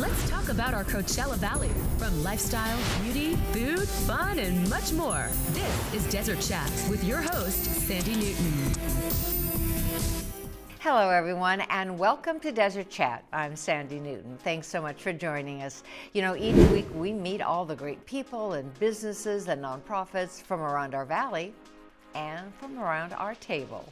Let's talk about our Coachella Valley. From lifestyle, beauty, food, fun, and much more. This is Desert Chats with your host, Sandy Newton. Hello, everyone, and welcome to Desert Chat. I'm Sandy Newton. Thanks so much for joining us. You know, each week we meet all the great people and businesses and nonprofits from around our valley and from around our table.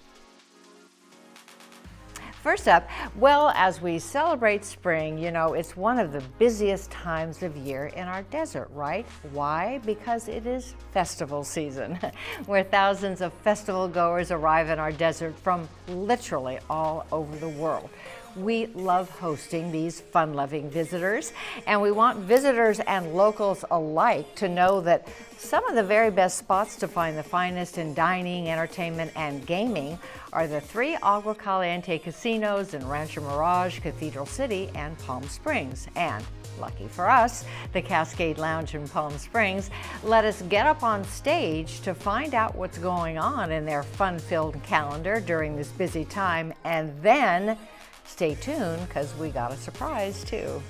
First up, well, as we celebrate spring, you know, it's one of the busiest times of year in our desert, right? Why? Because it is festival season, where thousands of festival goers arrive in our desert from literally all over the world. We love hosting these fun-loving visitors, and we want visitors and locals alike to know that some of the very best spots to find the finest in dining, entertainment, and gaming are the three Agua Caliente casinos in Rancho Mirage, Cathedral City, and Palm Springs. And lucky for us, the Cascade Lounge in Palm Springs let us get up on stage to find out what's going on in their fun-filled calendar during this busy time, and then stay tuned, because we got a surprise too.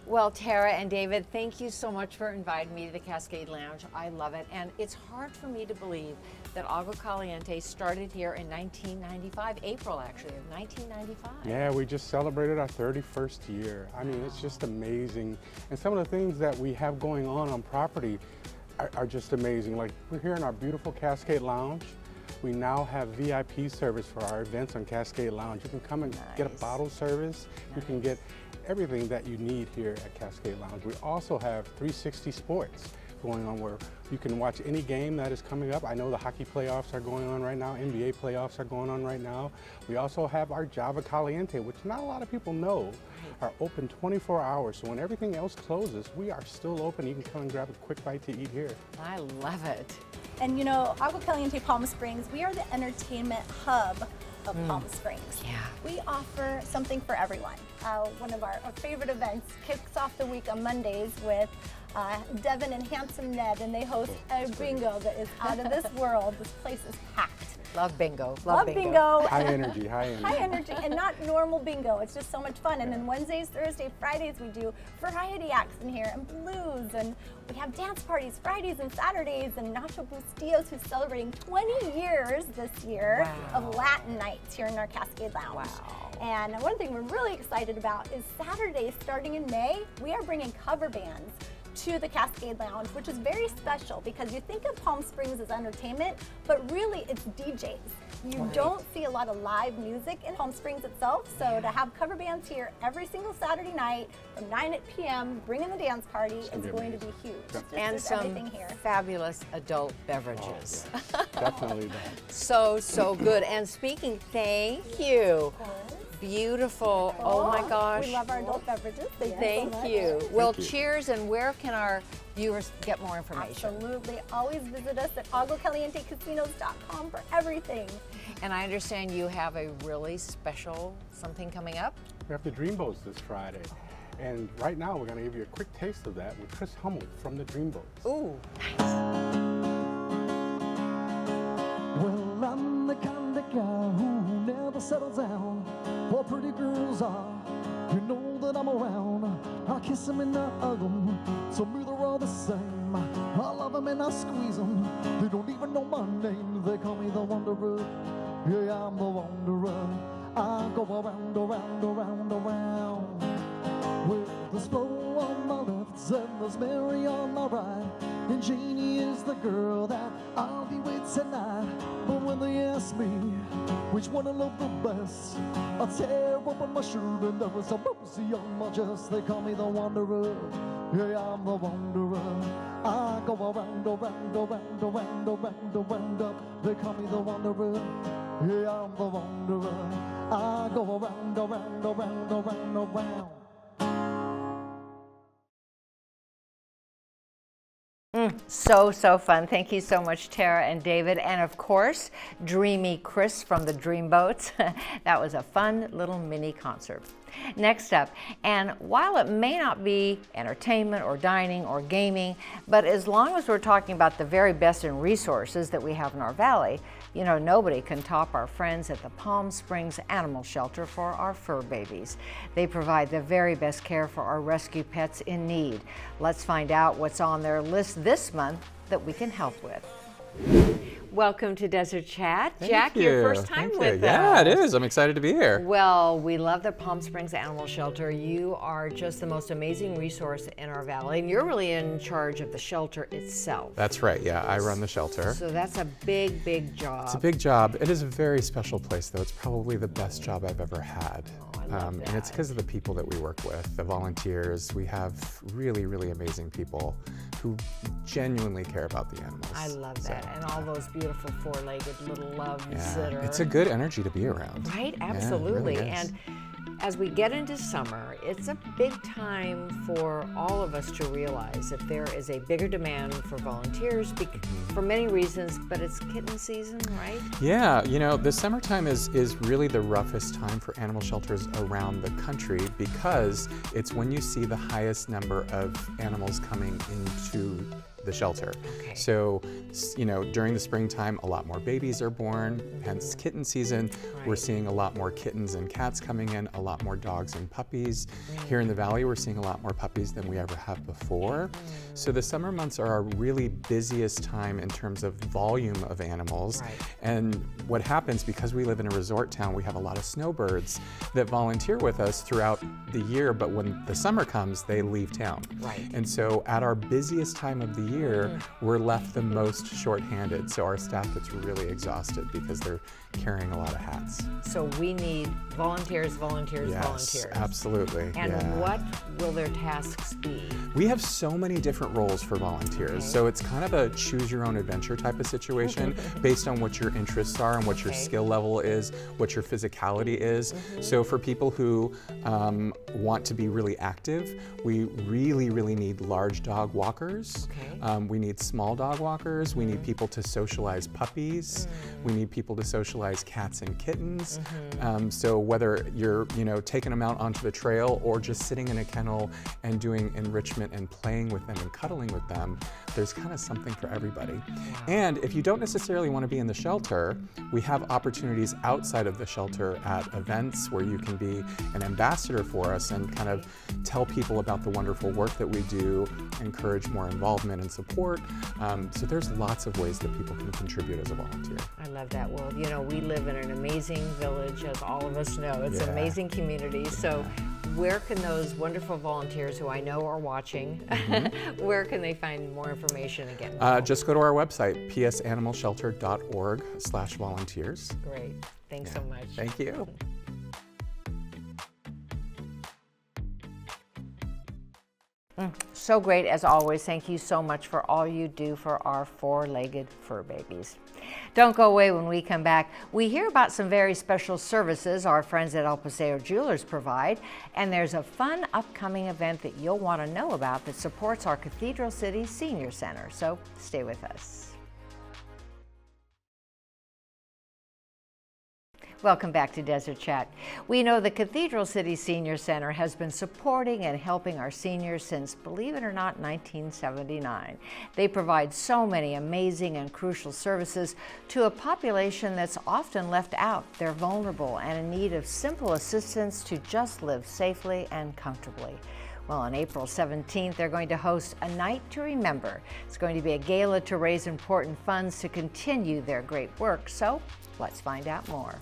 Well, Tara and David, thank you so much for inviting me to the Cascade Lounge. I love it, and it's hard for me to believe that Agua Caliente started here in 1995, April actually of 1995. Yeah, we just celebrated our 31st year. I mean, it's just amazing. And some of the things that we have going on property are just amazing. Like, we're here in our beautiful Cascade Lounge. We now have VIP service for our events on Cascade Lounge. You can come and get a bottle service. You can get everything that you need here at Cascade Lounge. We also have 360 Sports going on, where you can watch any game that is coming up. I know the hockey playoffs are going on right now. NBA playoffs are going on right now. We also have our Agua Caliente, which not a lot of people know, are open 24 hours. So when everything else closes, we are still open. You can come and grab a quick bite to eat here. I love it. And you know, Agua Caliente Palm Springs, we are the entertainment hub of Palm Springs. Yeah. We offer something for everyone. One of our favorite events kicks off the week on Mondays with Devin and Handsome Ned, and they host a bingo that is out of this world. This place is packed. Love bingo. Love bingo. High energy, high energy. High energy, and not normal bingo. It's just so much fun. And then Wednesdays, Thursdays, Fridays, we do variety acts in here, and blues, and we have dance parties Fridays and Saturdays, and Nacho Bustillos, who's celebrating 20 years this year of Latin nights here in our Cascade Lounge. Wow. And one thing we're really excited about is Saturdays, starting in May, we are bringing cover bands to the Cascade Lounge, which is very special because you think of Palm Springs as entertainment, but really it's DJs. You don't see a lot of live music in Palm Springs itself, so to have cover bands here every single Saturday night from 9 p.m., bringing the dance party is going to be huge. And There's some everything here. fabulous adult beverages. Definitely that. So good. And speaking, thank you. Beautiful. Oh my gosh. We love our adult beverages. Thank you. Well, cheers, and where can our viewers get more information? Absolutely. Always visit us at aguacalientecasinos.com for everything. And I understand you have a really special something coming up? We have the Dreamboats this Friday. And right now, we're going to give you a quick taste of that with Chris Hummel from the Dreamboats. Ooh, nice. Well, I'm the kind of guy who never settles down. All pretty girls are, you know that I'm around. I kiss them and I hug them, so me they're all the same. I love them and I squeeze them, they don't even know my name. They call me the Wanderer, yeah, I'm the Wanderer. I go around, around, around, around. With the slow on my left and there's Mary on my right, and Janie is the girl that I'll be with tonight. But when they ask me which one I love the best, I tear open my shirt and there is a rosy on my chest. They call me the Wanderer, yeah, I'm the Wanderer. I go around, around, around, around, around, around up. They call me the Wanderer, yeah, I'm the Wanderer. I go around, around, around, around, around. So fun. Thank you so much, Tara and David. And of course, Dreamy Chris from the Dreamboats. That was a fun little mini concert. Next up, and while it may not be entertainment or dining or gaming, but as long as we're talking about the very best in resources that we have in our valley, You know, nobody can top our friends at the Palm Springs Animal Shelter for our fur babies. They provide the very best care for our rescue pets in need. Let's find out what's on their list this month that we can help with. Welcome to Desert Chat. Jack, your first time with us. Yeah, it is. I'm excited to be here. Well, we love the Palm Springs Animal Shelter. You are just the most amazing resource in our valley, and you're really in charge of the shelter itself. That's right. Yeah, I run the shelter. So that's a big, big job. It's a big job. It is a very special place, though. It's probably the best job I've ever had. I love that. And it's because of the people that we work with, the volunteers. We have really, really amazing people who genuinely care about the animals. I love that. And all those beautiful four-legged little loves that are... It's a good energy to be around. Right, absolutely. Yeah, it really is. And as we get into summer, it's a big time for all of us to realize that there is a bigger demand for volunteers for many reasons, but it's kitten season, right? Yeah, you know, the summertime is really the roughest time for animal shelters around the country because it's when you see the highest number of animals coming into the shelter. Okay. So, you know, during the springtime, a lot more babies are born, hence kitten season. Right. We're seeing a lot more kittens and cats coming in, a lot more dogs and puppies. Here in the valley, we're seeing a lot more puppies than we ever have before. So the summer months are our really busiest time in terms of volume of animals. Right. And what happens, because we live in a resort town, we have a lot of snowbirds that volunteer with us throughout the year, but when the summer comes, they leave town. Right. And so at our busiest time of the year, we're left the most shorthanded. So our staff gets really exhausted because they're carrying a lot of hats. So we need volunteers, volunteers, Yes, volunteers. absolutely. And yeah. what will their tasks be? We have so many different roles for volunteers. Okay. So it's kind of a choose your own adventure type of situation based on what your interests are and what your skill level is, what your physicality is. So for people who want to be really active, we really, really need large dog walkers. Okay. We need small dog walkers. We need people to socialize puppies. We need people to socialize cats and kittens. So whether you're, you know, taking them out onto the trail or just sitting in a kennel and doing enrichment and playing with them and cuddling with them, there's kind of something for everybody. And if you don't necessarily want to be in the shelter, we have opportunities outside of the shelter at events where you can be an ambassador for us and kind of tell people about the wonderful work that we do, encourage more involvement and support. So there's lots of ways that people can contribute as a volunteer. I love that. Well, you know, we live in an amazing village, as all of us know. It's an Yeah. amazing community. So where can those wonderful volunteers who I know are watching, where can they find more information and get involved? Just go to our website, psanimalshelter.org/volunteers. Great. Thanks so much. Thank you. So great, as always. Thank you so much for all you do for our four-legged fur babies. Don't go away. When we come back, we hear about some very special services our friends at El Paseo Jewelers provide, and there's a fun upcoming event that you'll want to know about that supports our Cathedral City Senior Center. So stay with us. Welcome back to Desert Chat. We know the Cathedral City Senior Center has been supporting and helping our seniors since, believe it or not, 1979. They provide so many amazing and crucial services to a population that's often left out. They're vulnerable and in need of simple assistance to just live safely and comfortably. Well, on April 17th, they're going to host a night to remember. It's going to be a gala to raise important funds to continue their great work. So let's find out more.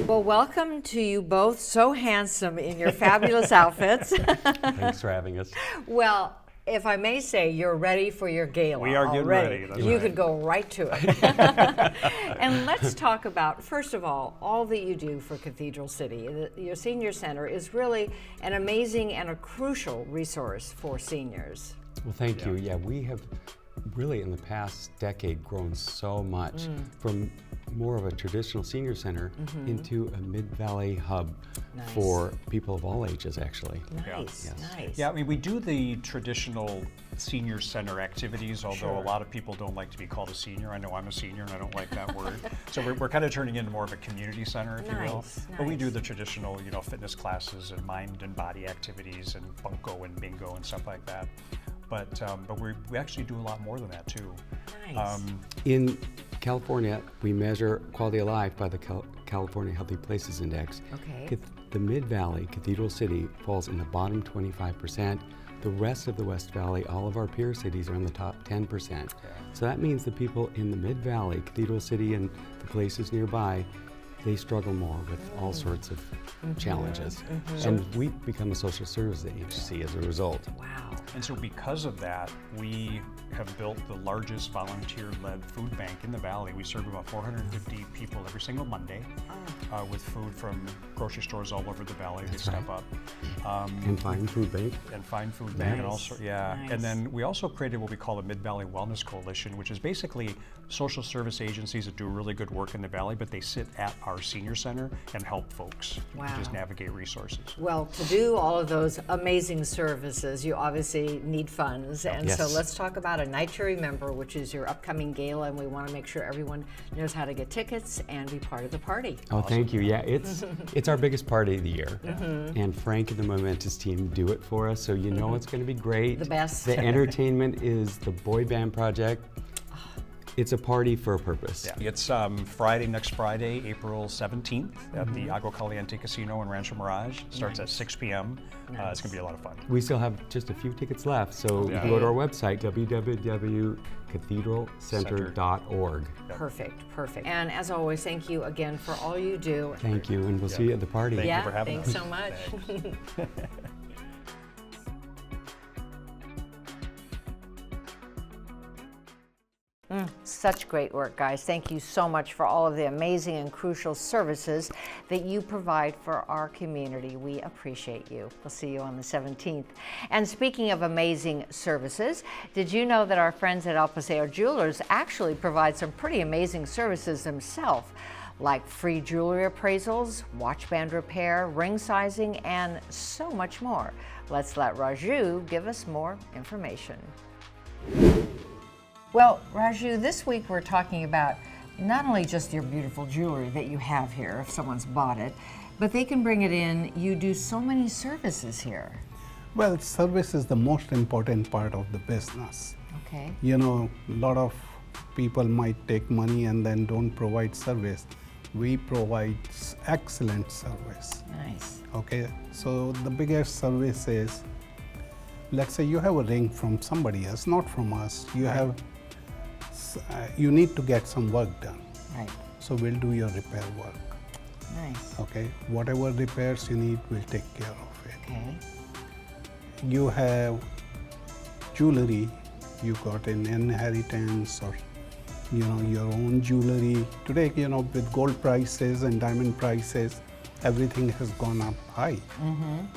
Well, welcome to you both, so handsome in your fabulous outfits. Thanks for having us. Well, if I may say, you're ready for your gala. We are getting ready. That's You right. could go right to it. And let's talk about, first of all that you do for Cathedral City. Your senior center is really an amazing and a crucial resource for seniors. Well, thank you. Yeah, we have really in the past decade grown so much from more of a traditional senior center into a mid-valley hub for people of all ages, actually. Nice, nice. Yeah, I mean, we do the traditional senior center activities, although a lot of people don't like to be called a senior. I know I'm a senior and I don't like that word. So we're kind of turning into more of a community center, if you will. But we do the traditional, you know, fitness classes and mind and body activities and bunko and bingo and stuff like that. But we actually do a lot more than that too. Nice. In California, we measure quality of life by the California Healthy Places Index. Okay. The Mid-Valley, Cathedral City, falls in the bottom 25%. The rest of the West Valley, all of our peer cities are in the top 10%. So that means the people in the Mid-Valley, Cathedral City and the places nearby, they struggle more with all sorts of challenges. And we become a social service agency as a result. Wow. And so because of that, we have built the largest volunteer-led food bank in the Valley. We serve about 450 people every single Monday with food from grocery stores all over the Valley. They step up. And Fine Food Bank. And Fine Food Bank. And also, Nice. And then we also created what we call the Mid-Valley Wellness Coalition, which is basically social service agencies that do really good work in the Valley, but they sit at our senior center and help folks just navigate resources. Well, to do all of those amazing services, you obviously need funds. And so let's talk about A Night to Remember, which is your upcoming gala, and we want to make sure everyone knows how to get tickets and be part of the party. Oh, thank you. Yeah, it's our biggest party of the year. And Frank and the Momentous team do it for us, so you know it's going to be great. The best. The entertainment is the Boy Band Project. It's a party for a purpose. Yeah. It's next Friday, April 17th at the Agua Caliente Casino in Rancho Mirage. Starts at 6 p.m. It's going to be a lot of fun. We still have just a few tickets left, so you can go to our website, www.cathedralcenter.org. Perfect, perfect. And as always, thank you again for all you do. Thank you, and we'll see you at the party. Thank you for having thanks us. so much. Such great work, guys. Thank you so much for all of the amazing and crucial services that you provide for our community. We appreciate you. We'll see you on the 17th. And speaking of amazing services, did you know that our friends at El Paseo Jewelers actually provide some pretty amazing services themselves, like free jewelry appraisals, watch band repair, ring sizing, and so much more? Let's let Raju give us more information. Well, Raju, this week we're talking about not only just your beautiful jewelry that you have here, if someone's bought it, but they can bring it in. You do so many services here. Well, service is the most important part of the business. Okay. You know, a lot of people might take money and then don't provide service. We provide excellent service. Nice. Okay, so the biggest service is, let's say you have a ring from somebody else, not from us. You need to get some work done. Right. So we'll do your repair work. Nice. Okay, whatever repairs you need, we'll take care of it. Okay. You have jewelry you got in inheritance, or your own jewelry. Today, with gold prices and diamond prices, everything has gone up high.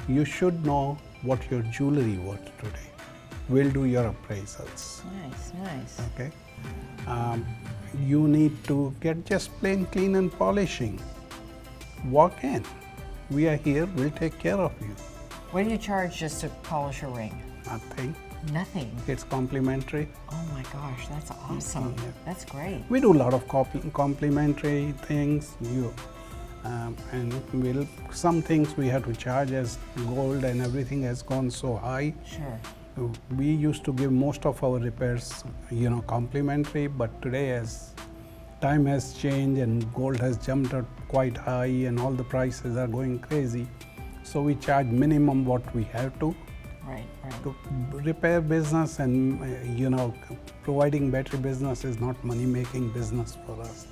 You should know what your jewelry worth today. We'll do your appraisals. Nice, nice. Okay. You need to get just plain clean and polishing. Walk in. We are here. We'll take care of you. What do you charge just to polish a ring? Nothing. Nothing. It's complimentary. Oh my gosh, that's awesome. That's great. We do a lot of complimentary things. And some things we have to charge as gold, and everything has gone so high. Sure. We used to give most of our repairs, complimentary, but today as time has changed and gold has jumped up quite high and all the prices are going crazy, so we charge minimum what we have to. Right. To repair business and providing battery business is not money-making business for us.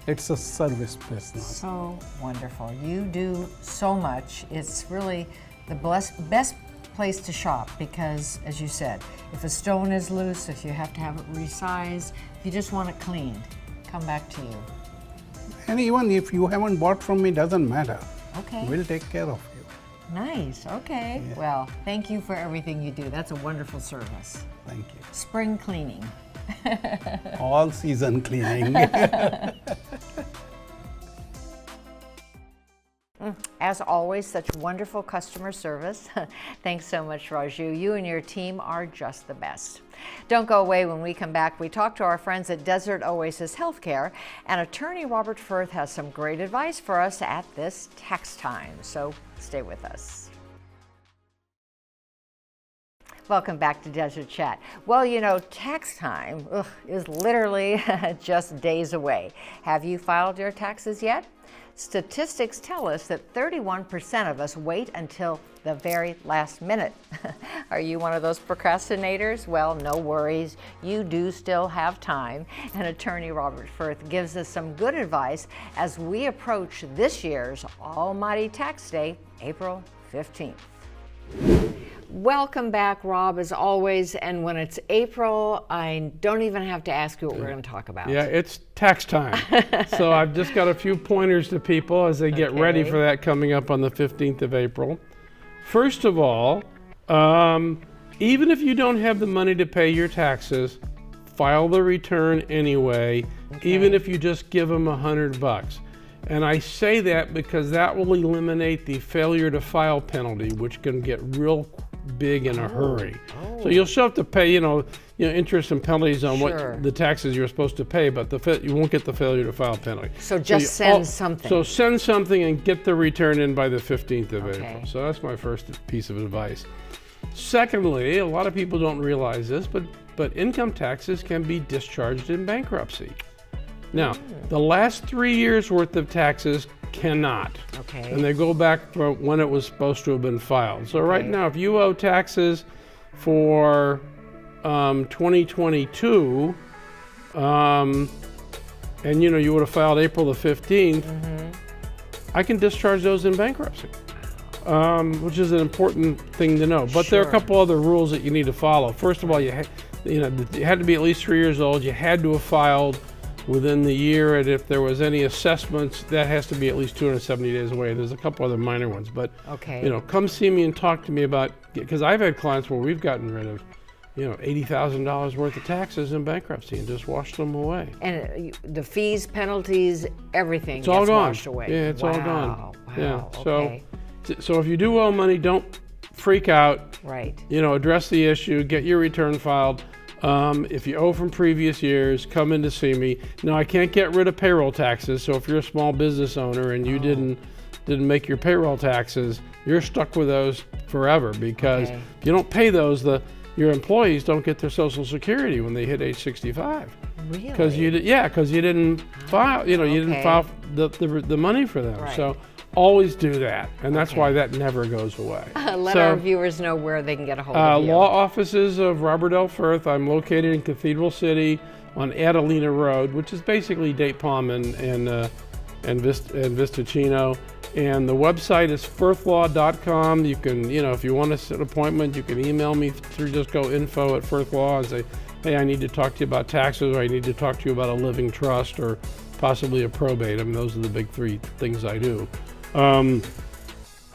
It's a service business. So wonderful. You do so much. It's really the best place to shop because, as you said, if a stone is loose, if you have to have it resized, if you just want it cleaned, come back to you. And even if you haven't bought from me, doesn't matter. Okay. We'll take care of you. Nice. Okay. Yeah. Well, thank you for everything you do. That's a wonderful service. Thank you. Spring cleaning. All season cleaning. As always, such wonderful customer service. Thanks so much, Raju. You and your team are just the best. Don't go away. When we come back, we talk to our friends at Desert Oasis Healthcare, and attorney Robert Firth has some great advice for us at this tax time. So stay with us. Welcome back to Desert Chat. Well, you know, tax time is literally just days away. Have you filed your taxes yet? Statistics tell us that 31% of us wait until the very last minute. Are you one of those procrastinators? Well, no worries. You do still have time. And attorney Robert Firth gives us some good advice as we approach this year's Almighty Tax Day, April 15th. Welcome back, Rob, as always. And when it's April, I don't even have to ask you what we're going to talk about. Yeah, it's tax time. So I've just got a few pointers to people as they get ready for that coming up on the 15th of April. First of all, even if you don't have the money to pay your taxes, file the return anyway, even if you just give them $100. And I say that because that will eliminate the failure to file penalty, which can get real big in a hurry. So you'll still have to pay, you know, interest and penalties on what the taxes you're supposed to pay, but you won't get the failure to file penalty. So just send something. So send something and get the return in by the 15th of April. So that's my first piece of advice. Secondly, a lot of people don't realize this, but income taxes can be discharged in bankruptcy. Now, the last 3 years worth of taxes cannot. And they go back from when it was supposed to have been filed. So right now, if you owe taxes for 2022, and you know you would have filed April the 15th, I can discharge those in bankruptcy, which is an important thing to know. But there are a couple other rules that you need to follow. First of all, you had to be at least 3 years old. You had to have filed within the year, and if there was any assessments, that has to be at least 270 days away. There's a couple other minor ones, but you know, come see me and talk to me about, because I've had clients where we've gotten rid of, you know, $80,000 worth of taxes in bankruptcy and just washed them away. And the fees, penalties, everything it's all gone. Washed away. Yeah, it's all gone. Wow. Yeah. So if you do owe money, don't freak out. You know, address the issue, get your return filed. If you owe from previous years, come in to see me. Now, I can't get rid of payroll taxes, so if you're a small business owner and you didn't make your payroll taxes, you're stuck with those forever, because if you don't pay those, your employees don't get their Social Security when they hit age 65. Really? Because you didn't file. You know, you didn't file the money for them. So always do that, and that's why that never goes away. Let our viewers know where they can get a hold of you. Law offices of Robert L. Firth. I'm located in Cathedral City on Adelina Road, which is basically Date Palm and Vistacino. And the website is firthlaw.com. You can, you know, if you want to set an appointment, you can email me through, just go info@firthlaw and say, hey, I need to talk to you about taxes, or I need to talk to you about a living trust, or possibly a probate. I mean, those are the big three things I do. And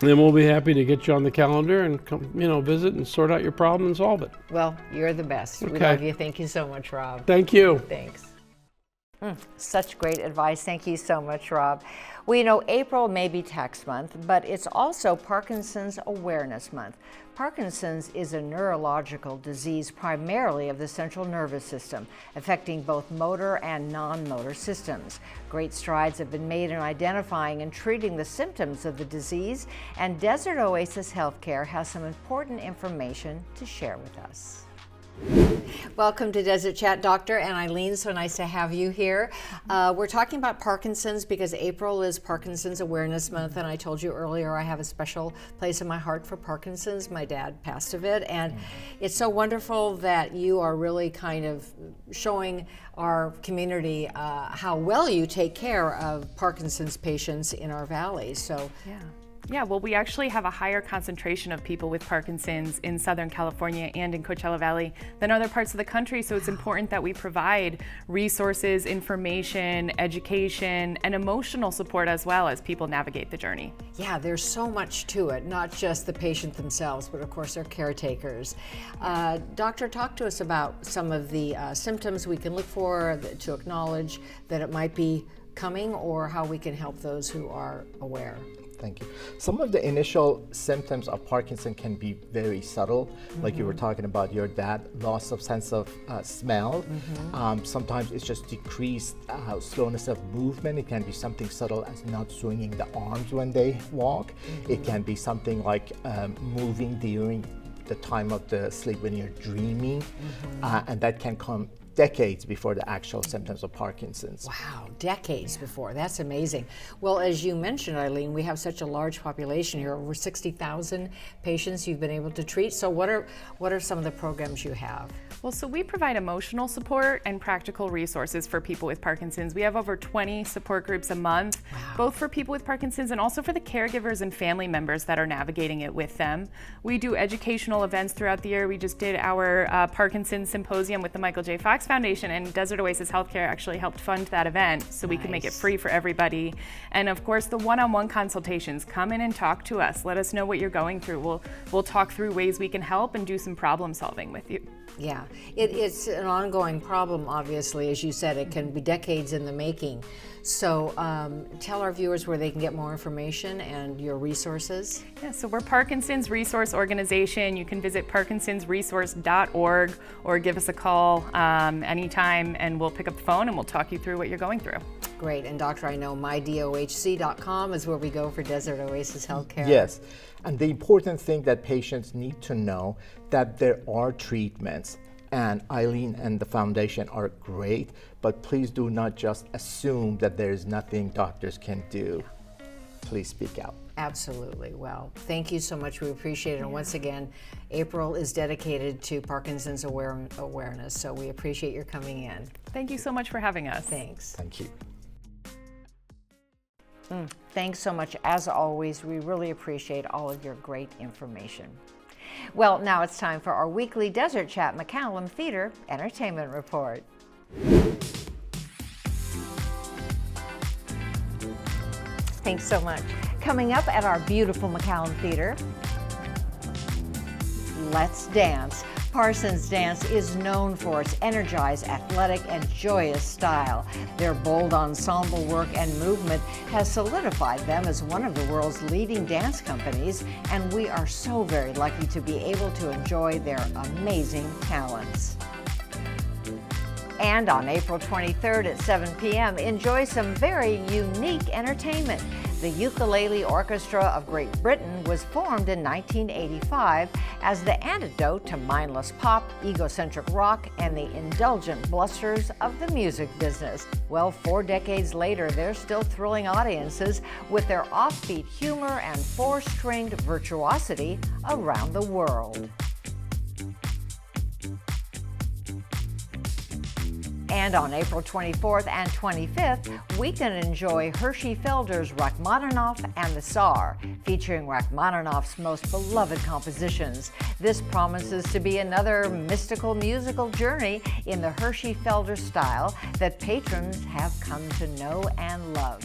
we'll be happy to get you on the calendar and come, you know, visit and sort out your problem and solve it. Well, you're the best. We love you. Thank you so much, Rob. Thank you. Thanks. Such great advice. Thank you so much, Rob. We know April may be tax month, but it's also Parkinson's Awareness Month. Parkinson's is a neurological disease primarily of the central nervous system, affecting both motor and non-motor systems. Great strides have been made in identifying and treating the symptoms of the disease, and Desert Oasis Healthcare has some important information to share with us. Welcome to Desert Chat, Doctor and Eileen. So nice to have you here. We're talking about Parkinson's because April is Parkinson's Awareness Month, and I told you earlier I have a special place in my heart for Parkinson's. My dad passed of it, and it's so wonderful that you are really kind of showing our community how well you take care of Parkinson's patients in our valley. So Yeah, well, we actually have a higher concentration of people with Parkinson's in Southern California and in Coachella Valley than other parts of the country, so it's important that we provide resources, information, education, and emotional support as well as people navigate the journey. Yeah, there's so much to it, not just the patient themselves, but of course their caretakers. Doctor, talk to us about some of the symptoms we can look for to acknowledge that it might be coming, or how we can help those who are aware. Thank you. Some of the initial symptoms of Parkinson can be very subtle, like you were talking about your dad, loss of sense of smell. Sometimes it's just decreased slowness of movement. It can be something subtle as not swinging the arms when they walk. It can be something like moving during the time of the sleep when you're dreaming, and that can come decades before the actual symptoms of Parkinson's. Wow, decades before. That's amazing. Well, as you mentioned, Eileen, we have such a large population here, over 60,000 patients you've been able to treat. So what are some of the programs you have? Well, so we provide emotional support and practical resources for people with Parkinson's. We have over 20 support groups a month, both for people with Parkinson's and also for the caregivers and family members that are navigating it with them. We do educational events throughout the year. We just did our Parkinson's Symposium with the Michael J. Fox Foundation, and Desert Oasis Healthcare actually helped fund that event so we could make it free for everybody. And of course, the one-on-one consultations. Come in and talk to us. Let us know what you're going through. We'll talk through ways we can help and do some problem solving with you. Yeah, it's an ongoing problem, obviously. As you said, it can be decades in the making. So tell our viewers where they can get more information and your resources. Yeah, so we're Parkinson's Resource Organization. You can visit parkinsonsresource.org or give us a call anytime, and we'll pick up the phone and we'll talk you through what you're going through. Great. And Doctor, I know mydohc.com is where we go for Desert Oasis Healthcare. Yes. And the important thing that patients need to know that there are treatments, and Eileen and the foundation are great, but please do not just assume that there is nothing doctors can do. Please speak out. Absolutely. Well, thank you so much. We appreciate it. And once again, April is dedicated to Parkinson's awareness, so we appreciate your coming in. Thank you so much for having us. Thanks. Thank you. Thanks so much. As always, we really appreciate all of your great information. Well, now it's time for our weekly Desert Chat McCallum Theater Entertainment Report. Thanks so much. Coming up at our beautiful McCallum Theater, Let's Dance. Parsons Dance is known for its energized, athletic, and joyous style. Their bold ensemble work and movement has solidified them as one of the world's leading dance companies, and we are so very lucky to be able to enjoy their amazing talents. And on April 23rd at 7 p.m., enjoy some very unique entertainment. The Ukulele Orchestra of Great Britain was formed in 1985 as the antidote to mindless pop, egocentric rock, and the indulgent blusters of the music business. Well, 4 decades later, they're still thrilling audiences with their offbeat humor and 4-stringed virtuosity around the world. And on April 24th and 25th, we can enjoy Hershey Felder's Rachmaninoff and the Tsar, featuring Rachmaninoff's most beloved compositions. This promises to be another mystical musical journey in the Hershey Felder style that patrons have come to know and love.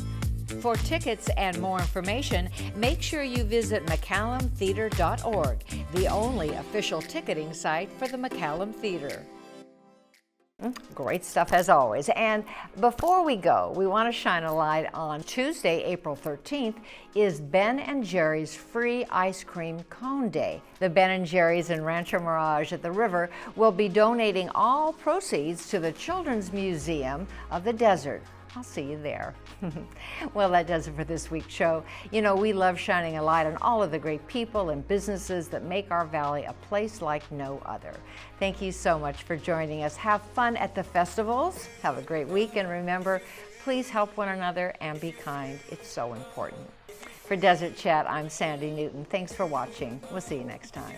For tickets and more information, make sure you visit McCallumTheater.org, the only official ticketing site for the McCallum Theater. Great stuff as always. And before we go, we want to shine a light on Tuesday, April 13th, is Ben & Jerry's Free Ice Cream Cone Day. The Ben & Jerry's in Rancho Mirage at the river will be donating all proceeds to the Children's Museum of the Desert. I'll see you there. Well, that does it for this week's show. You know, we love shining a light on all of the great people and businesses that make our valley a place like no other. Thank you so much for joining us. Have fun at the festivals. Have a great week. And remember, please help one another and be kind. It's so important. For Desert Chat, I'm Sandy Newton. Thanks for watching. We'll see you next time.